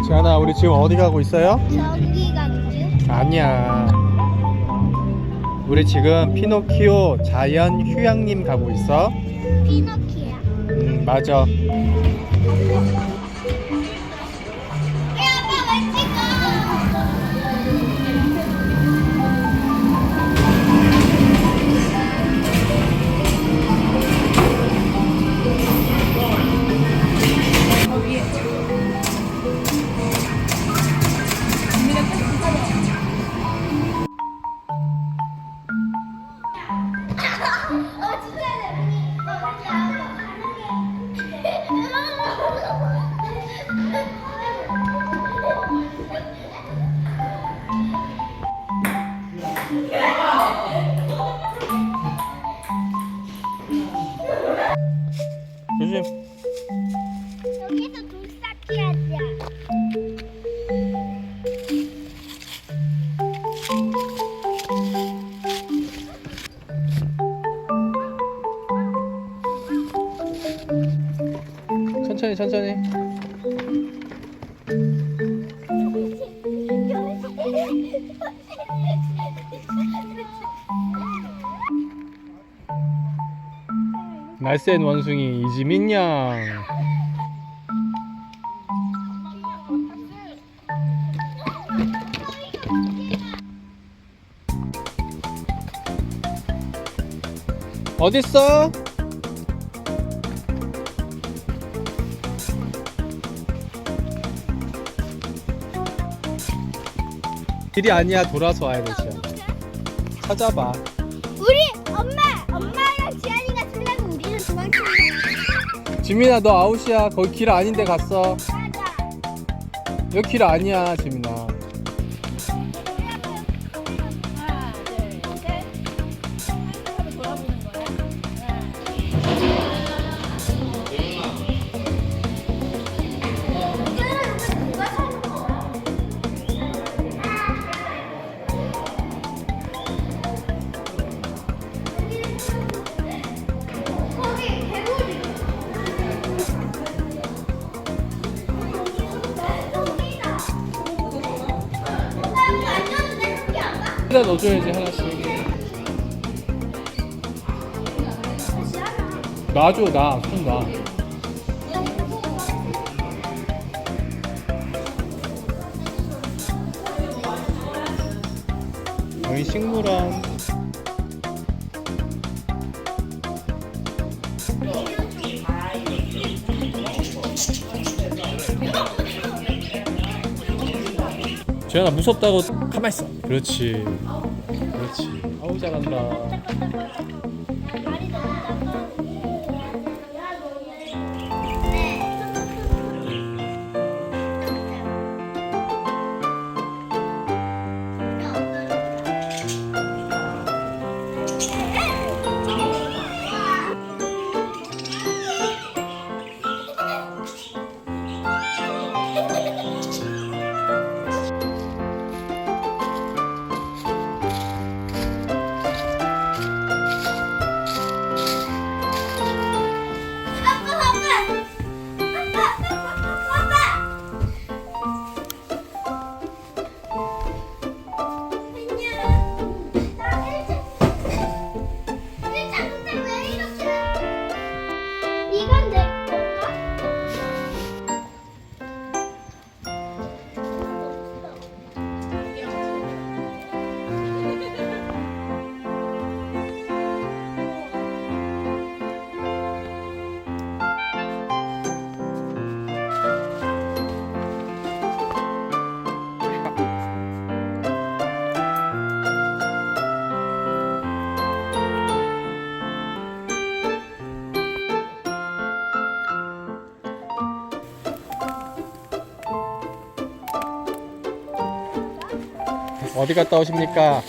지안아, 우리 지금 어디 가고 있어요? 저기 강주? 아니야. 우리 지금 피노키오 자연 휴양림 가고 있어. 피노키야. 맞아. 아빠 왜 찍어? 조심. 여기서 돌 쌓기 하자. 천천히 천천히. 날쌘 원숭이 이지민 양. 어딨어? 길이 아니야. 돌아서 와야 돼. 지금 찾아봐. 엄마랑 지안이가 쓰려고 우리는 도망치는 거야. 지민아, 너 아웃이야. 거기 길 아닌데 갔어. 맞아. 여기 길 아니야, 지민아. 하나, 둘, 셋. 하고 돌아보는 거야. 거기 개구리. 여기다 넣어줘야지, 하나씩. 놔줘, 손 놔. 여기 식물원. 지현아, 무섭다고 가만히 있어. 그렇지. 아우, 잘한다. 이건 내 건가? 어디 갔다 오십니까?